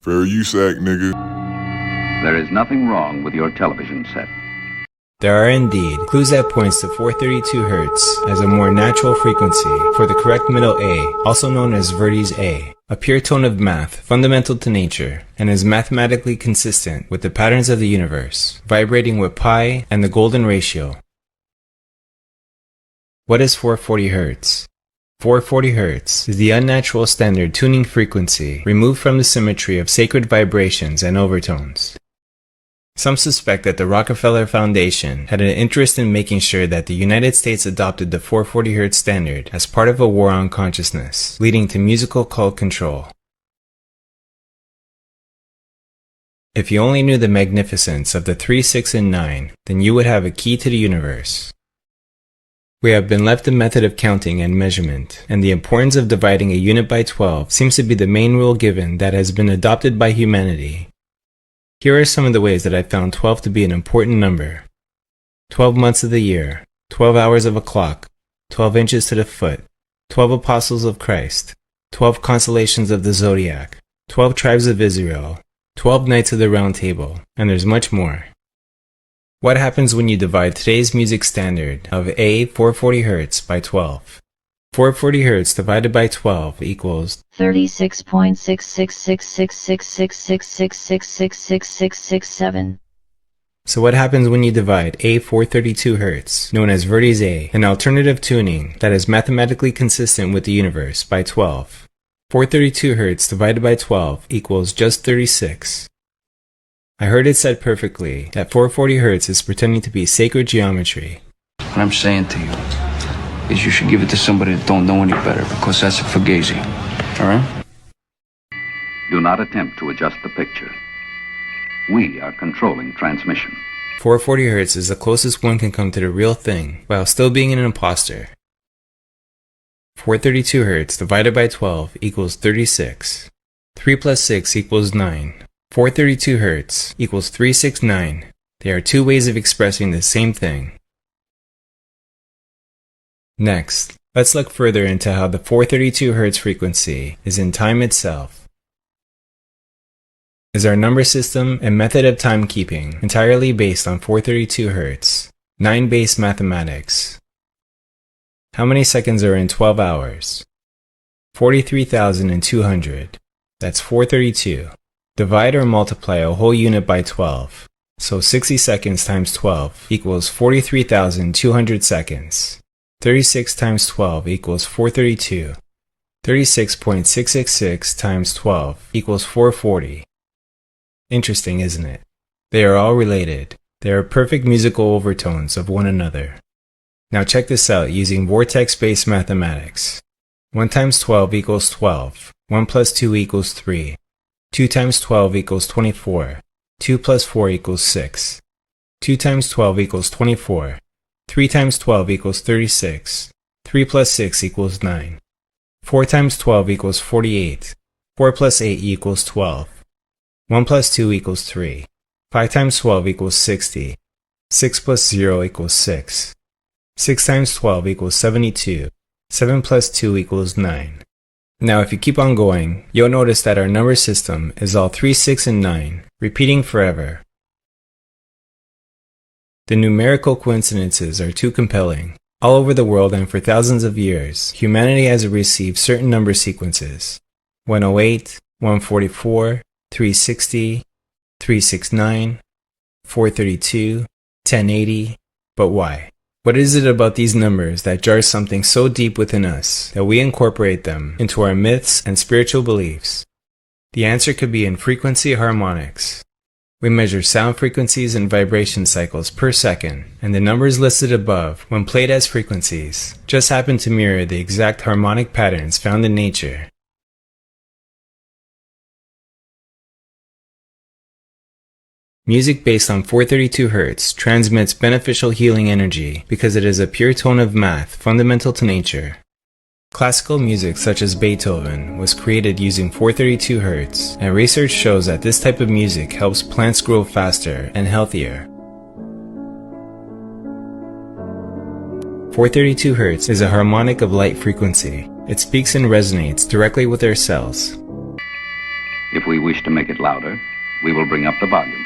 Fair use act, nigga. There is nothing wrong with your television set. There are indeed clues that points to 432 Hz as a more natural frequency for the correct middle A, also known as Verdi's A, a pure tone of math fundamental to nature and is mathematically consistent with the patterns of the universe, vibrating with pi and the golden ratio. What is 440 Hz? 440 Hz is the unnatural standard tuning frequency removed from the symmetry of sacred vibrations and overtones. Some suspect that the Rockefeller Foundation had an interest in making sure that the United States adopted the 440 Hz standard as part of a war on consciousness, leading to musical cult control. If you only knew the magnificence of the 3, 6, and 9, then you would have a key to the universe. We have been left a method of counting and measurement, and the importance of dividing a unit by 12 seems to be the main rule given that has been adopted by humanity. Here are some of the ways that I found 12 to be an important number. 12 months of the year, 12 hours of a clock, 12 inches to the foot, 12 apostles of Christ, 12 constellations of the zodiac, 12 tribes of Israel, 12 knights of the round table, and there's much more. What happens when you divide today's music standard of A 440 Hz by 12? 440 Hz divided by 12 equals 36.66666666666667. So what happens when you divide A 432 Hz, known as Verdi's A, an alternative tuning that is mathematically consistent with the universe, by 12? 432 Hz divided by 12 equals just 36. I heard it said perfectly that 440 Hz is pretending to be sacred geometry. What I'm saying to you is you should give it to somebody that don't know any better, because that's a fugazi. Alright? Do not attempt to adjust the picture. We are controlling transmission. 440 Hz is the closest one can come to the real thing, while still being an imposter. 432 Hz divided by 12 equals 36. 3 plus 6 equals 9. 432 Hz equals 369. They are two ways of expressing the same thing. Next, let's look further into how the 432 Hz frequency is in time itself. Is our number system and method of timekeeping entirely based on 432 Hz, 9-base mathematics? How many seconds are in 12 hours? 43,200. That's 432. Divide or multiply a whole unit by 12. So 60 seconds times 12 equals 43,200 seconds. 36 times 12 equals 432. 36.666 times 12 equals 440. Interesting, isn't it? They are all related. They are perfect musical overtones of one another. Now check this out using vortex-based mathematics. 1 times 12 equals 12. 1 plus 2 equals 3. 2 times 12 equals 24. 2 plus 4 equals 6. 2 times 12 equals 24. 3 times 12 equals 36. 3 plus 6 equals 9. 4 times 12 equals 48. 4 plus 8 equals 12. 1 plus 2 equals 3. 5 times 12 equals 60. 6 plus 0 equals 6. 6 times 12 equals 72. 7 plus 2 equals 9. Now if you keep on going, you'll notice that our number system is all 3, 6, and 9, repeating forever. The numerical coincidences are too compelling. All over the world and for thousands of years, humanity has received certain number sequences. 108, 144, 360, 369, 432, 1080. But why? What is it about these numbers that jars something so deep within us that we incorporate them into our myths and spiritual beliefs? The answer could be in frequency harmonics. We measure sound frequencies and vibration cycles per second, and the numbers listed above, when played as frequencies, just happen to mirror the exact harmonic patterns found in nature. Music based on 432 Hz transmits beneficial healing energy because it is a pure tone of math fundamental to nature. Classical music such as Beethoven was created using 432 Hz, and research shows that this type of music helps plants grow faster and healthier. 432 Hz is a harmonic of light frequency. It speaks and resonates directly with our cells. If we wish to make it louder, we will bring up the volume.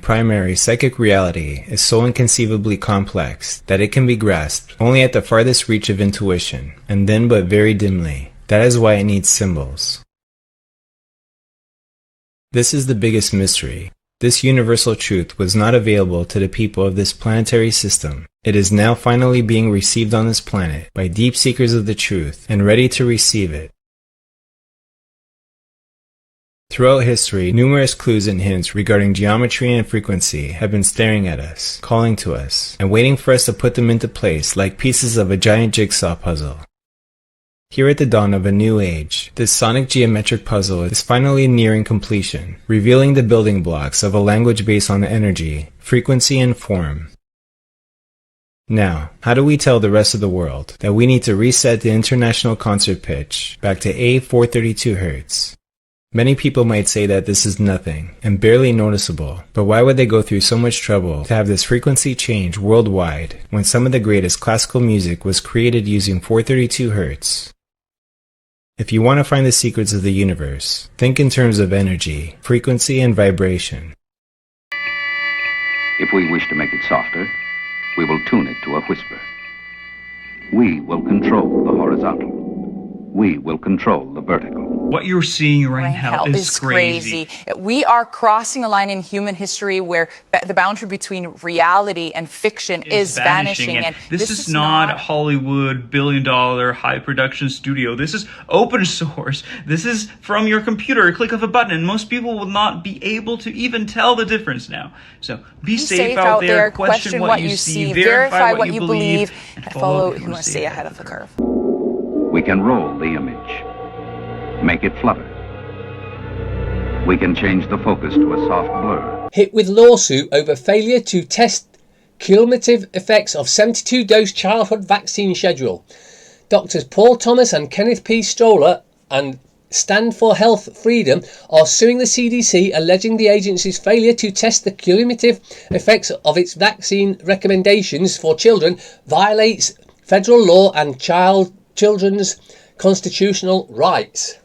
Primary psychic reality is so inconceivably complex that it can be grasped only at the farthest reach of intuition, and then but very dimly. That is why it needs symbols. This is the biggest mystery. This universal truth was not available to the people of this planetary system. It is now finally being received on this planet by deep seekers of the truth and ready to receive it. Throughout history, numerous clues and hints regarding geometry and frequency have been staring at us, calling to us, and waiting for us to put them into place like pieces of a giant jigsaw puzzle. Here at the dawn of a new age, this sonic geometric puzzle is finally nearing completion, revealing the building blocks of a language based on energy, frequency, and form. Now, how do we tell the rest of the world that we need to reset the international concert pitch back to A432 Hz? Many people might say that this is nothing and barely noticeable, but why would they go through so much trouble to have this frequency change worldwide when some of the greatest classical music was created using 432 Hz? If you want to find the secrets of the universe, think in terms of energy, frequency, and vibration. If we wish to make it softer, we will tune it to a whisper. We will control the horizontal. We will control the vertical. What you're seeing right now is crazy. We are crossing a line in human history where the boundary between reality and fiction is vanishing. And this is not a Hollywood billion-dollar high-production studio. This is open source. This is from your computer, a click of a button, and most people will not be able to even tell the difference now. So be safe out there, question what you see, verify what you believe, and follow who wants to stay ahead of the curve. We can roll the image, make it flutter. We can change the focus to a soft blur. Hit with lawsuit over failure to test cumulative effects of 72-dose childhood vaccine schedule. Doctors Paul Thomas and Kenneth P. Stoller and Stand for Health Freedom are suing the CDC, alleging the agency's failure to test the cumulative effects of its vaccine recommendations for children violates federal law and children's constitutional rights.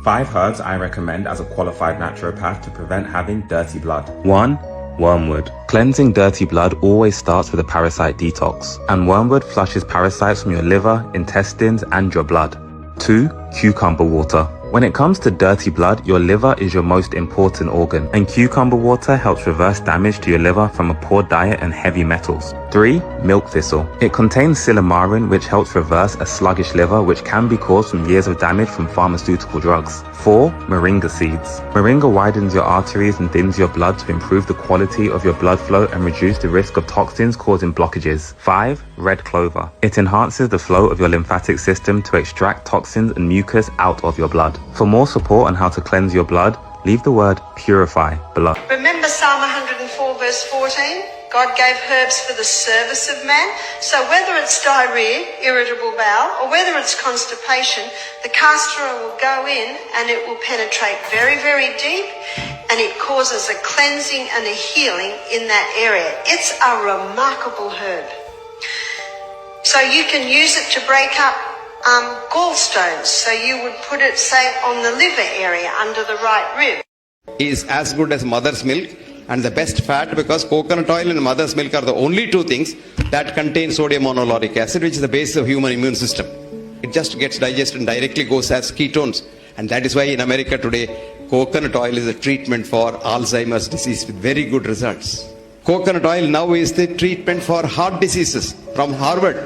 5 herbs I recommend as a qualified naturopath to prevent having dirty blood. 1. Wormwood. Cleansing dirty blood always starts with a parasite detox, and wormwood flushes parasites from your liver, intestines, and your blood. 2. Cucumber water. When it comes to dirty blood, your liver is your most important organ, and cucumber water helps reverse damage to your liver from a poor diet and heavy metals. 3. Milk thistle. It contains silymarin, which helps reverse a sluggish liver, which can be caused from years of damage from pharmaceutical drugs. 4. Moringa seeds. Moringa widens your arteries and thins your blood to improve the quality of your blood flow and reduce the risk of toxins causing blockages. 5. Red clover. It enhances the flow of your lymphatic system to extract toxins and mucus out of your blood. For more support on how to cleanse your blood, leave the word purify below. Remember Psalm 104 verse 14? God gave herbs for the service of man. So whether it's diarrhea, irritable bowel, or whether it's constipation, the castor oil will go in and it will penetrate very, very deep, and it causes a cleansing and a healing in that area. It's a remarkable herb. So you can use it to break up gallstones. So you would put it, say, on the liver area under the right rib. Is as good as mother's milk and the best fat, because coconut oil and mother's milk are the only 2 things that contain sodium monolauric acid, which is the basis of human immune system. It just gets digested and directly goes as ketones, and that is why in America today coconut oil is a treatment for Alzheimer's disease with very good results. Coconut oil now is the treatment for heart diseases from Harvard,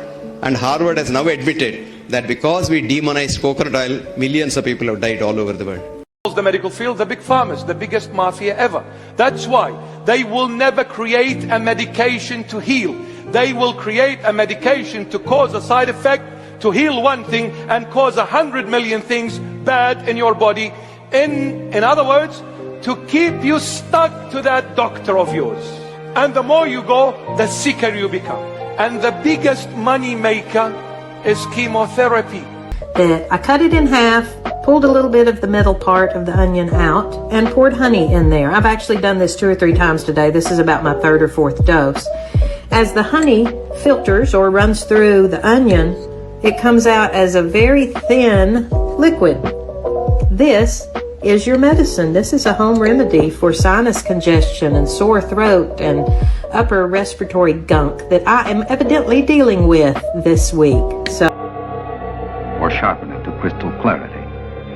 and Harvard has now admitted that because we demonized coconut oil, millions of people have died all over the world. The medical field, the big pharmas, the biggest mafia ever. That's why they will never create a medication to heal. They will create a medication to cause a side effect, to heal one thing and cause 100 million things bad in your body. In other words, to keep you stuck to that doctor of yours. And the more you go, the sicker you become. And the biggest money maker is chemotherapy. I cut it in half, pulled a little bit of the middle part of the onion out, and poured honey in there. I've actually done this 2 or 3 times today. This is about my 3rd or 4th dose. As the honey filters or runs through the onion, it comes out as a very thin liquid. This is your medicine. This is a home remedy for sinus congestion and sore throat and upper respiratory gunk that I am evidently dealing with this week. So, Or sharpen it to crystal clarity.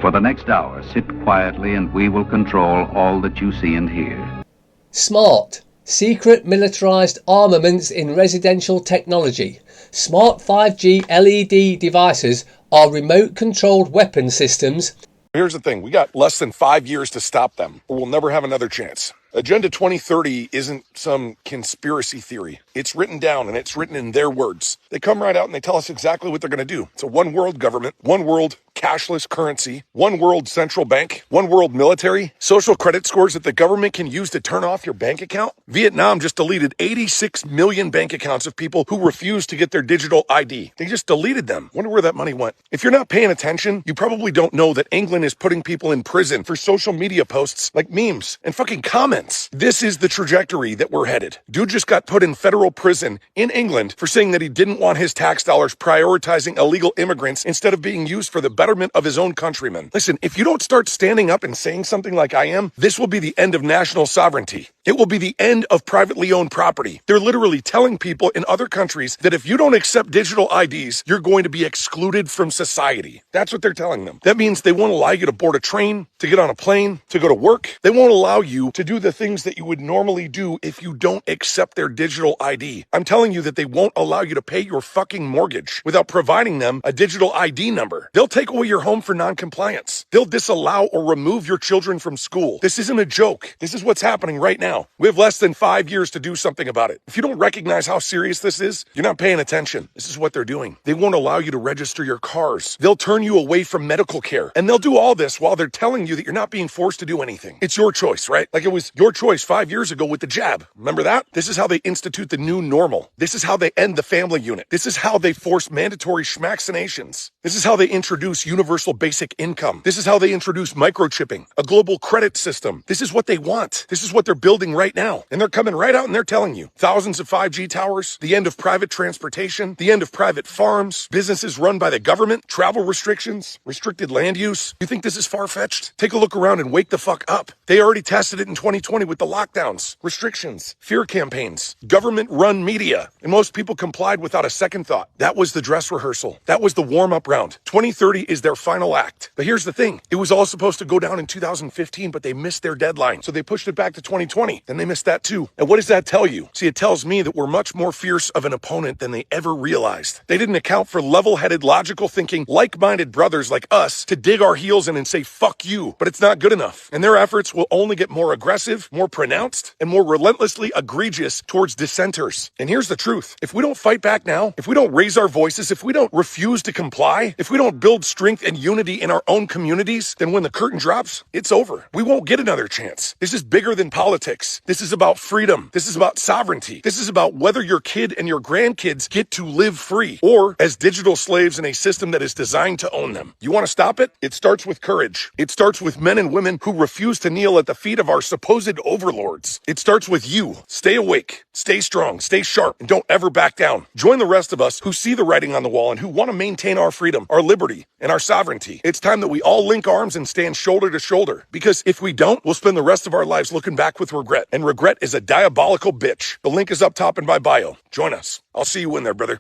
For the next hour, sit quietly and we will control all that you see and hear. Smart. Secret militarized armaments in residential technology. Smart 5G LED devices are remote-controlled weapon systems. Here's the thing. We got less than 5 years to stop them, or we'll never have another chance. Agenda 2030 isn't some conspiracy theory. It's written down, and it's written in their words. They come right out and they tell us exactly what they're going to do. It's a one world government, one world cashless currency, one world central bank, one world military, social credit scores that the government can use to turn off your bank account. Vietnam just deleted 86 million bank accounts of people who refused to get their digital ID. They just deleted them. Wonder where that money went. If you're not paying attention, you probably don't know that England is putting people in prison for social media posts like memes and fucking comments. This is the trajectory that we're headed. Dude just got put in federal prison in England for saying that he didn't want his tax dollars prioritizing illegal immigrants instead of being used for the betterment of his own countrymen. Listen, if you don't start standing up and saying something like I am, this will be the end of national sovereignty. It will be the end of privately owned property. They're literally telling people in other countries that if you don't accept digital IDs, you're going to be excluded from society. That's what they're telling them. That means they won't allow you to board a train, to get on a plane, to go to work. They won't allow you to do the things that you would normally do if you don't accept their digital ID. I'm telling you that they won't allow you to pay your fucking mortgage without providing them a digital ID number. They'll take away your home for non-compliance. They'll disallow or remove your children from school. This isn't a joke. This is what's happening right now. We have less than 5 years to do something about it. If you don't recognize how serious this is, you're not paying attention. This is what they're doing. They won't allow you to register your cars. They'll turn you away from medical care. And they'll do all this while they're telling you that you're not being forced to do anything. It's your choice, right? Like it was your choice 5 years ago with the jab. Remember that? This is how they institute the new normal. This is how they end the family unit. This is how they force mandatory schmaxinations. This is how they introduce universal basic income. This is how they introduce microchipping, a global credit system. This is what they want. This is what they're building right now. And they're coming right out and they're telling you thousands of 5G towers, the end of private transportation, the end of private farms, businesses run by the government, travel restrictions, restricted land use. You think this is far-fetched? Take a look around and wake the fuck up. They already tested it in 2020 with the lockdowns, restrictions, fear campaigns, government-run media. And most people complied without a second thought. That was the dress rehearsal. That was the warm-up round. 2030 is their final act. But here's the thing. It was all supposed to go down in 2015, but they missed their deadline. So they pushed it back to 2020. Then they missed that too. And what does that tell you? See, it tells me that we're much more fierce of an opponent than they ever realized. They didn't account for level-headed, logical thinking, like-minded brothers like us to dig our heels in and say, fuck you. But it's not good enough. And their efforts will only get more aggressive, more pronounced, and more relentlessly egregious towards dissenters. And here's the truth. If we don't fight back now, if we don't raise our voices, if we don't refuse to comply, if we don't build strength and unity in our own communities, then when the curtain drops, it's over. We won't get another chance. This is bigger than politics. This is about freedom. This is about sovereignty. This is about whether your kid and your grandkids get to live free or as digital slaves in a system that is designed to own them. You want to stop it? It starts with courage. It starts with men and women who refuse to kneel at the feet of our supposed overlords. It starts with you. Stay awake, stay strong, stay sharp, and don't ever back down. Join the rest of us who see the writing on the wall and who want to maintain our freedom, our liberty, and our sovereignty. It's time that we all link arms and stand shoulder to shoulder. Because if we don't, we'll spend the rest of our lives looking back with regret. And regret is a diabolical bitch. The link is up top in my bio. Join us. I'll see you in there, brother.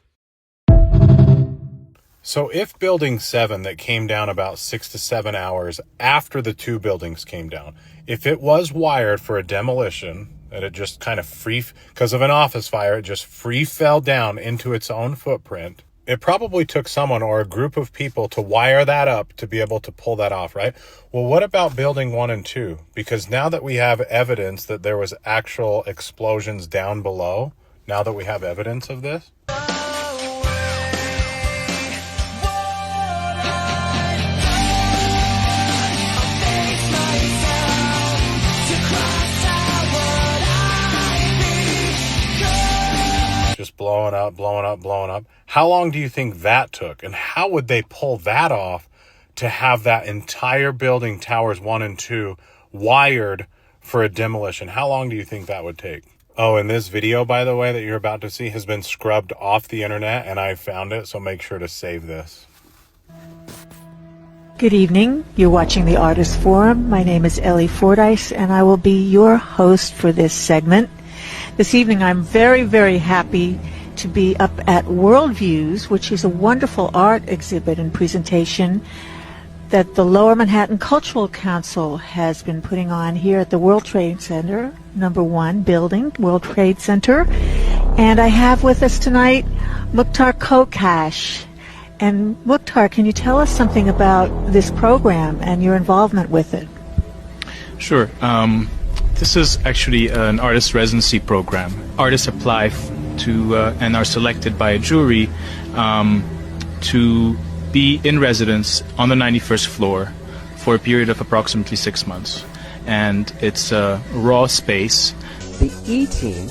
So if Building 7 that came down about 6 to 7 hours after the two buildings came down, if it was wired for a demolition, that it just kind of because of an office fire, it just fell down into its own footprint, it probably took someone or a group of people to wire that up to be able to pull that off, right? Well, what about Building 1 and 2? Because now that we have evidence that there was actual explosions down below, now that we have evidence of this, just blowing up. How long do you think that took? And how would they pull that off to have that entire building, towers 1 and 2, wired for a demolition? How long do you think that would take? Oh, and this video, by the way, that you're about to see has been scrubbed off the internet, and I found it, so make sure to save this. Good evening. You're watching the Artist Forum. My name is Ellie Fordyce, and I will be your host for this segment. This evening, I'm very, very happy to be up at Worldviews, which is a wonderful art exhibit and presentation that the Lower Manhattan Cultural Council has been putting on here at the World Trade Center, #1 building, World Trade Center. And I have with us tonight Mukhtar Kokash. And Mukhtar, can you tell us something about this program and your involvement with it? Sure. This is actually an artist residency program. Artists apply to and are selected by a jury to be in residence on the 91st floor for a period of approximately 6 months. And it's a raw space. The E-Team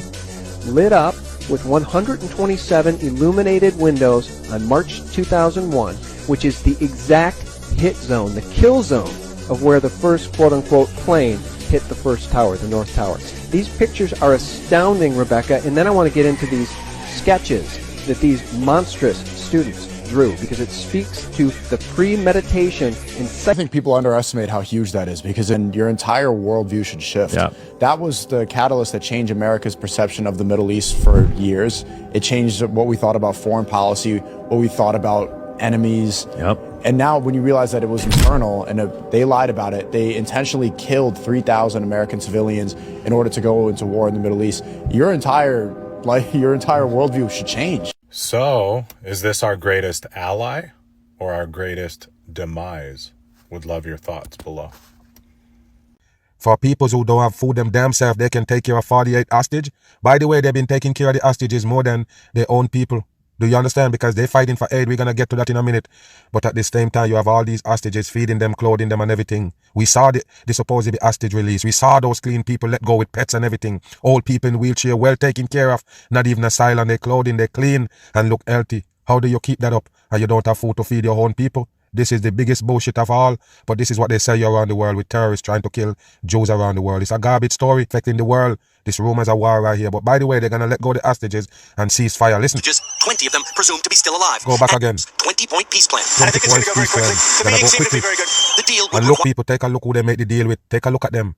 lit up with 127 illuminated windows on March 2001, which is the exact hit zone, the kill zone of where the first quote-unquote plane hit the first tower, the North Tower. These pictures are astounding, Rebecca, and then I want to get into these sketches that these monstrous students drew, because it speaks to the premeditation and I think people underestimate how huge that is, because then your entire worldview should shift. Yeah. That was the catalyst that changed America's perception of the Middle East for years. It changed what we thought about foreign policy, what we thought about enemies. Yep. And now when you realize that it was internal and they lied about it, they intentionally killed 3,000 American civilians in order to go into war in the Middle East, your entire worldview should change. So, is this our greatest ally or our greatest demise? Would love your thoughts below. For people who don't have food them damn self, they can take care of 48 hostage. By the way, they've been taking care of the hostages more than their own people. Do you understand? Because they're fighting for aid. We're going to get to that in a minute. But at the same time, you have all these hostages feeding them, clothing them and everything. We saw the supposed hostage release. We saw those clean people let go with pets and everything. Old people in wheelchair, well taken care of. Not even a silent, their clothing, they're clean and look healthy. How do you keep that up? And you don't have food to feed your own people? This is the biggest bullshit of all. But this is what they say around the world with terrorists trying to kill Jews around the world. It's a garbage story affecting the world. This rumors a war right here. But by the way, they're going to let go of the hostages and cease fire. Listen. Just 20 of them presumed to be still alive. Go back again. 20-point peace plan. 20-point peace plan. Gonna go quickly. The deal And look, people, take a look who they make the deal with. Take a look at them.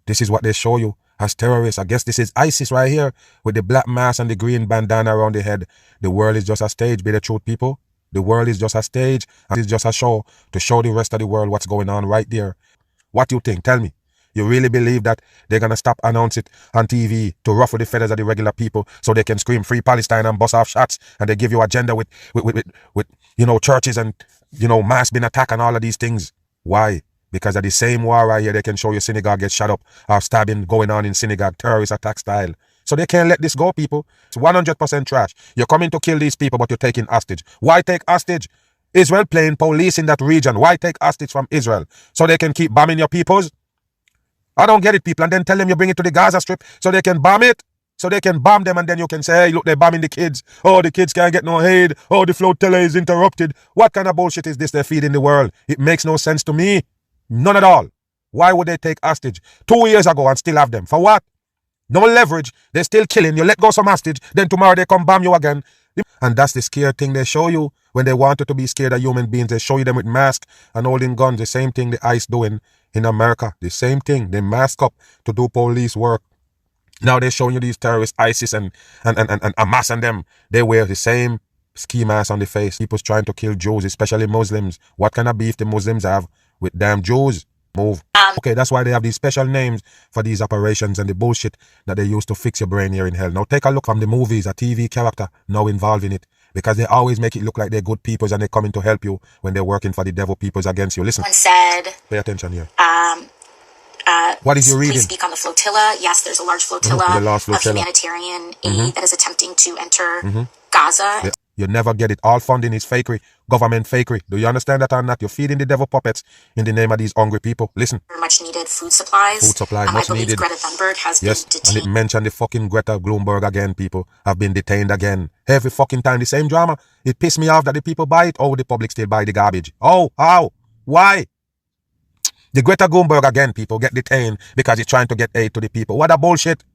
This is what they show you as terrorists. I guess this is ISIS right here with the black mask and the green bandana around the head. The world is just a stage, be the truth, people. The world is just a stage and it's just a show to show the rest of the world what's going on right there. What do you think? Tell me. You really believe that they're going to stop announce it on TV to ruffle the feathers of the regular people so they can scream free Palestine and bust off shots and they give you agenda with churches and, mass being attacked and all of these things? Why? Because of the same war right here, they can show you synagogue gets shut up or stabbing going on in synagogue, terrorist attack style. So they can't let this go, people. It's 100% trash. You're coming to kill these people, but you're taking hostage. Why take hostage? Israel playing police in that region. Why take hostage from Israel? So they can keep bombing your peoples? I don't get it, people. And then tell them you bring it to the Gaza Strip so they can bomb it. So they can bomb them and then you can say, hey, look, they're bombing the kids. Oh, the kids can't get no aid. Oh, the flotilla is interrupted. What kind of bullshit is this they're feeding the world? It makes no sense to me. None at all. Why would they take hostage 2 years ago and still have them? For what? No leverage. They're still killing. You let go some hostage. Then tomorrow they come bomb you again. And that's the scare thing they show you. When they wanted to be scared of human beings, they show you them with masks and holding guns. The same thing the ICE doing in America. The same thing. They mask up to do police work. Now they're showing you these terrorists, ISIS and Hamas and them. They wear the same ski mask on the face. People's trying to kill Jews, especially Muslims. What kind of beef the Muslims have with damn Jews? Move. Okay, that's why they have these special names for these operations and the bullshit that they use to fix your brain here in hell. Now take a look from the movies, a TV character now involved in it. Because they always make it look like they're good peoples and they're coming to help you when they're working for the devil peoples against you. Listen. One said, pay attention here. What is your reading? Please speak on the flotilla. Yes, there's a large flotilla, of humanitarian aid that is attempting to enter Gaza. Yeah. You never get it. All funding is fakery. Government fakery. Do you understand that or not? You're feeding the devil puppets in the name of these hungry people. Listen. Much needed food supplies. Food supply, much I believe needed. Greta Thunberg has been detained. And it mentioned the fucking Greta Bloomberg again, people have been detained again. Every fucking time, the same drama. It pissed me off that the people buy it. Oh, the public still buy the garbage. Oh, how? Why? The Greta Thunberg again, people get detained because he's trying to get aid to the people. What a bullshit.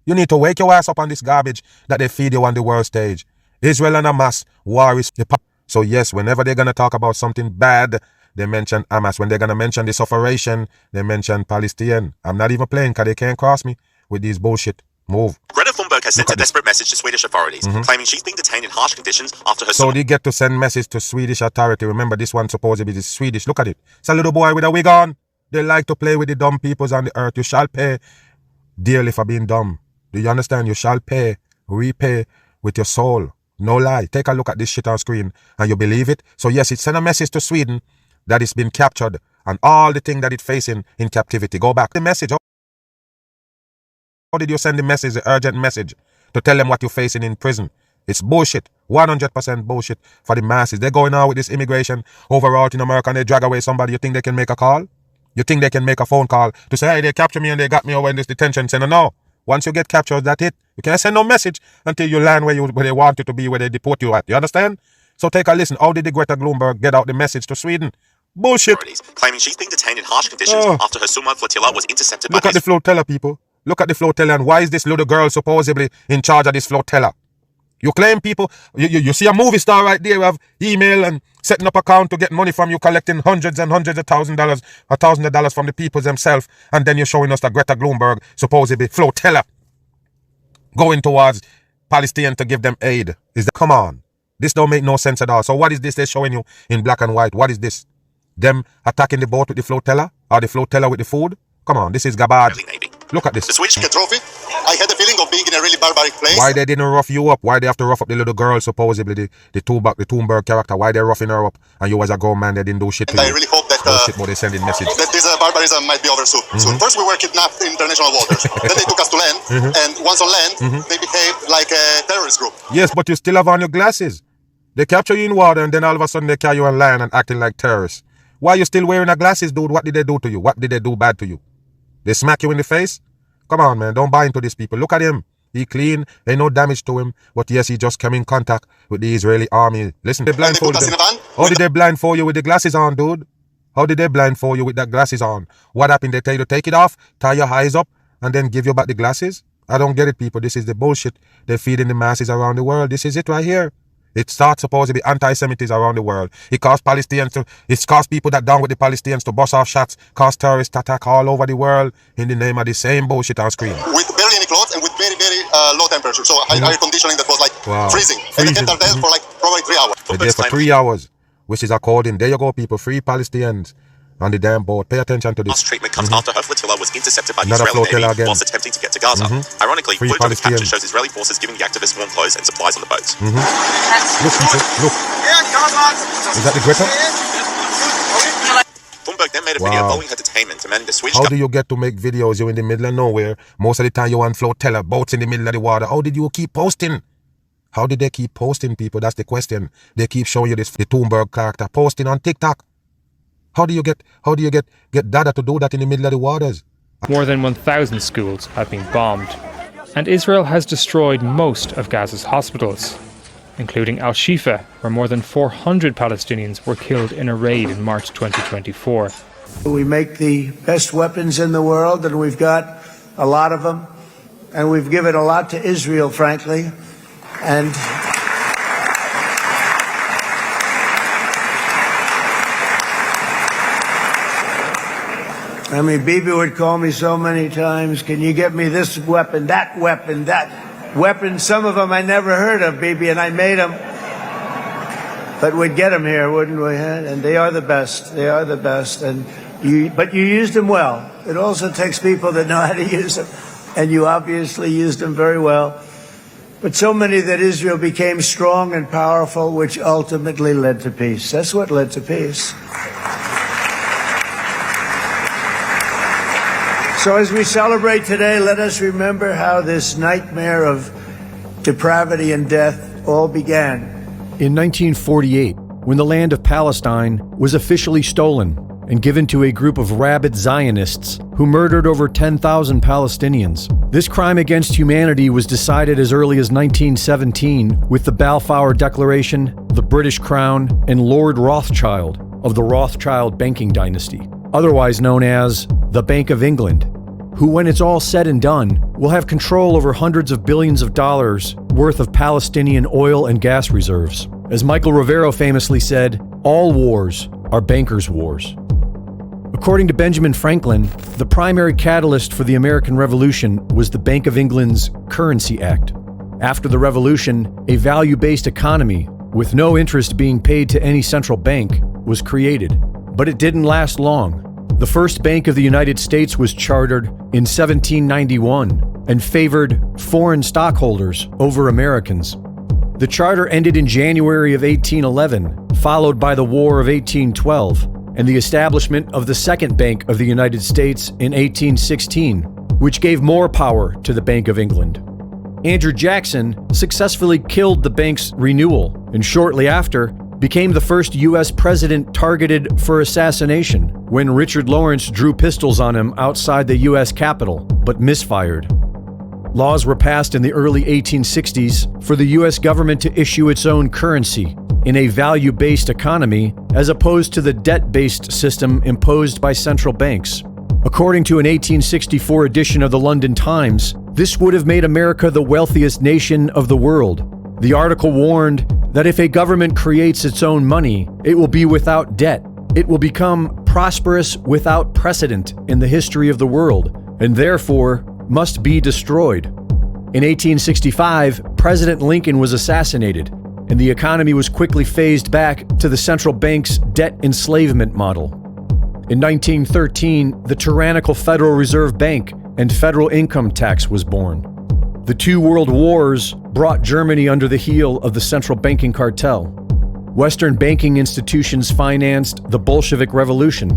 You need to wake your ass up on this garbage that they feed you on the world stage. Israel and Hamas, war is the so yes, whenever they're going to talk about something bad they mention Hamas. When they're going to mention the sufferation, they mention Palestinian. I'm not even playing because they can't cross me with these bullshit. Move. Greta Thunberg has sent a desperate message to Swedish authorities, claiming she's being detained in harsh conditions after her... So they get to send message to Swedish authority. Remember, this one supposedly is Swedish. Look at it. It's a little boy with a wig on. They like to play with the dumb peoples on the earth. You shall pay dearly for being dumb. Do you understand? You shall pay, repay with your soul. No lie. Take a look at this shit on screen and you believe it. So yes, it sent a message to Sweden that it's been captured and all the thing that it's facing in captivity. Go back. The message. How did you send the message, the urgent message, to tell them what you're facing in prison? It's bullshit. 100% bullshit for the masses. They're going out with this immigration overall in America and they drag away somebody. You think they can make a call? You think they can make a phone call to say, hey, they captured me and they got me over in this detention center? No. Once you get captured, that's it. You can't send no message until you land where they want you to be, where they deport you at. You understand? So take a listen. How did the Greta Thunberg get out the message to Sweden? Bullshit. Claiming she's being detained in harsh conditions after her Summa flotilla was intercepted by... Look at the flotilla, people. Look at the flotilla, and why is this little girl supposedly in charge of this flotilla? You claim people, you see a movie star right there who have email and setting up account to get money from you, collecting hundreds and hundreds of $1,000 from the people themselves, and then you're showing us that Greta Thunberg supposedly flotilla going towards Palestine to give them aid. Come on. This don't make no sense at all. So what is this they're showing you in black and white? What is this? Them attacking the boat with the flotilla? Or the flotilla with the food? Come on, this is garbage. Look at this. The Swedish trophy. I had the feeling of being in a really barbaric place. Why they didn't rough you up? Why they have to rough up the little girl, supposedly, the Thunberg character? Why they roughing her up? And you as a grown man, they didn't do shit to you. I really hope that shit, but they sending message. that this barbarism might be over soon. First we were kidnapped in international waters. Then they took us to land. And once on land, they behaved like a terrorist group. Yes, but you still have on your glasses. They capture you in water and then all of a sudden they carry you on land and acting like terrorists. Why are you still wearing the glasses, dude? What did they do to you? What did they do bad to you? They smack you in the face? Come on, man. Don't buy into these people. Look at him. He clean. Ain't no damage to him. But yes, he just came in contact with the Israeli army. Listen, they blindfolded them. How did they blindfold you with the glasses on, dude? How did they blindfold you with the glasses on? What happened? They tell you to take it off, tie your eyes up, and then give you back the glasses? I don't get it, people. This is the bullshit they're feeding the masses around the world. This is it right here. It starts supposed to be anti-Semitism around the world. It caused Palestinians to, it's caused people that down with the Palestinians to bust off shots, cause terrorist attack all over the world in the name of the same bullshit on screen. With barely any clothes and with very, very low temperature. So air conditioning that was like freezing. And they kept us there for like probably 3 hours. They're there for 3 hours, which is according. There you go, people. Free Palestinians on the damn boat. Pay attention to this. Treatment comes after her flotilla was intercepted by the Israeli Navy whilst attempting to get to Gaza. Ironically, footage of the capture shows Israeli forces giving the activists warm clothes and supplies on the boats. Look, people, look. Is that the Greta? Thunberg then made a video following her detainment, demanding the Swedish... How do you get to make videos? You're in the middle of nowhere. Most of the time you're on flotilla, boats in the middle of the water. How did you keep posting? How did they keep posting, people? That's the question. They keep showing you this, the Thunberg character, posting on TikTok. How do you get Dada to do that in the middle of the waters? More than 1,000 schools have been bombed, and Israel has destroyed most of Gaza's hospitals, including Al-Shifa, where more than 400 Palestinians were killed in a raid in March 2024. We make the best weapons in the world, and we've got a lot of them, and we've given a lot to Israel, frankly, and... I mean, Bibi would call me so many times, can you get me this weapon, that weapon, that weapon? Some of them I never heard of, Bibi, and I made them. But we'd get them here, wouldn't we? And they are the best. They are the best. But you used them well. It also takes people that know how to use them. And you obviously used them very well. But so many that Israel became strong and powerful, which ultimately led to peace. That's what led to peace. So as we celebrate today, let us remember how this nightmare of depravity and death all began. In 1948, when the land of Palestine was officially stolen and given to a group of rabid Zionists who murdered over 10,000 Palestinians. This crime against humanity was decided as early as 1917 with the Balfour Declaration, the British Crown, and Lord Rothschild of the Rothschild banking dynasty, otherwise known as the Bank of England, who, when it's all said and done, will have control over hundreds of billions of dollars worth of Palestinian oil and gas reserves. As Michael Rivero famously said, all wars are bankers' wars. According to Benjamin Franklin, the primary catalyst for the American Revolution was the Bank of England's Currency Act. After the Revolution, a value-based economy, with no interest being paid to any central bank, was created. But it didn't last long. The first Bank of the United States was chartered in 1791 and favored foreign stockholders over Americans. The charter ended in January of 1811, followed by the War of 1812, and the establishment of the Second Bank of the United States in 1816, which gave more power to the Bank of England. Andrew Jackson successfully killed the bank's renewal, and shortly after, became the first U.S. president targeted for assassination when Richard Lawrence drew pistols on him outside the U.S. Capitol, but misfired. Laws were passed in the early 1860s for the U.S. government to issue its own currency in a value-based economy as opposed to the debt-based system imposed by central banks. According to an 1864 edition of the London Times, this would have made America the wealthiest nation of the world. The article warned that if a government creates its own money, it will be without debt. It will become prosperous without precedent in the history of the world, and therefore must be destroyed. In 1865, President Lincoln was assassinated, and the economy was quickly phased back to the central bank's debt enslavement model. In 1913, the tyrannical Federal Reserve Bank and federal income tax was born. The two world wars brought Germany under the heel of the central banking cartel. Western banking institutions financed the Bolshevik Revolution.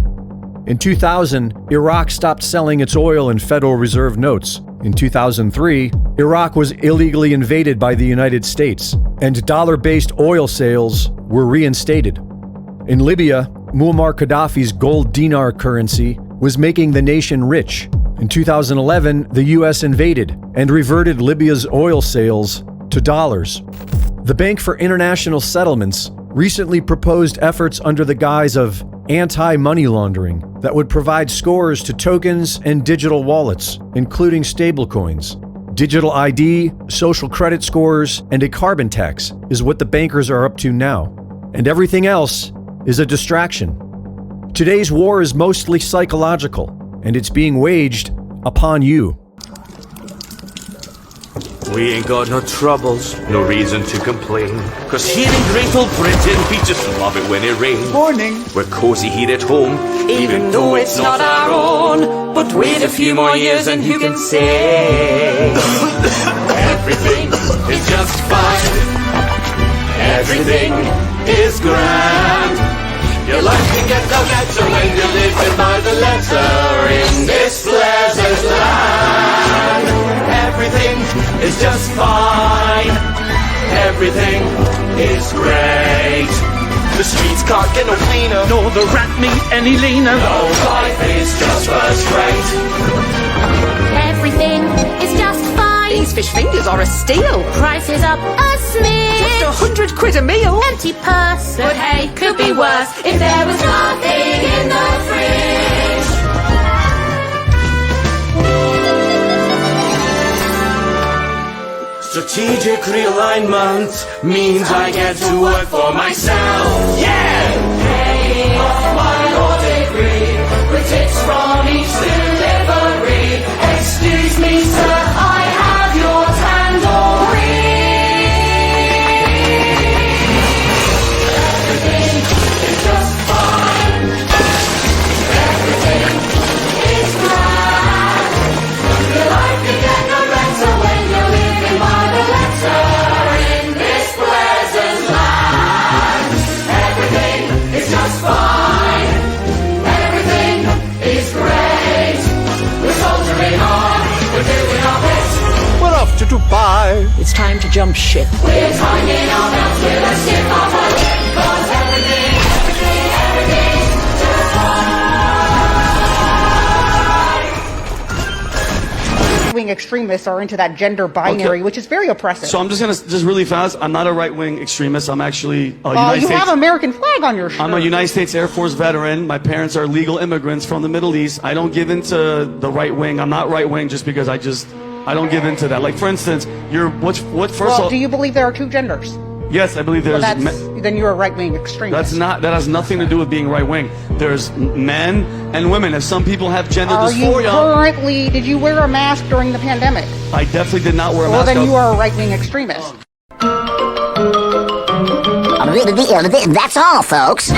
In 2000, Iraq stopped selling its oil in Federal Reserve notes. In 2003, Iraq was illegally invaded by the United States, and dollar-based oil sales were reinstated. In Libya, Muammar Gaddafi's gold dinar currency was making the nation rich. In 2011, the U.S. invaded and reverted Libya's oil sales to dollars. The Bank for International Settlements recently proposed efforts under the guise of anti-money laundering that would provide scores to tokens and digital wallets, including stablecoins. Digital ID, social credit scores, and a carbon tax is what the bankers are up to now. And everything else is a distraction. Today's war is mostly psychological, and it's being waged upon you. We ain't got no troubles, no reason to complain. 'Cause here in great old Britain, we just love it when it rains. Morning. We're cozy here at home, even though it's not our own. But wait a few more years and who can say? Everything is just fine. Everything is grand. Your life can get no better when you're living by the letter in this pleasant land. Everything is just fine. Everything is great. The streets can't get no cleaner, nor the rat meat any leaner. No, life is just first rate. Everything is just fine. These fish fingers are a steal. Prices up a smidge. Just 100 quid a meal. Empty purse, but hey, could be worse if there was nothing in the fridge. Strategic realignment means I get to work for myself. Yeah! Paying off my law degree with tips from each delivery. Excuse me, sir, I have your tandoori. Everything is just fine. Everything is grand. Your life can get no better when you're living by the letter in this pleasant land. Everything is just fine. Everything is great. We're soldiering on. We're doing our best. We're off to Dubai. It's time to jump ship. We're timing our belts with a stiff upper lip. 'Cause everything's just fine. Right-wing extremists are into that gender binary, which is very oppressive. So I'm just going to, just really fast, I'm not a right-wing extremist. I'm actually a you have American flag on your shirt. I'm a United States Air Force veteran. My parents are legal immigrants from the Middle East. I don't give into the right wing. I'm not right wing just because I don't give into that. Like, for instance, first of all, do you believe there are two genders? Yes, I believe there's. Then you're a right-wing extremist. That has nothing to do with being right-wing. There's men and women, and some people have gender dysphoria. Did you wear a mask during the pandemic? I definitely did not wear a mask. Well, then you are a right-wing extremist. That's all, folks.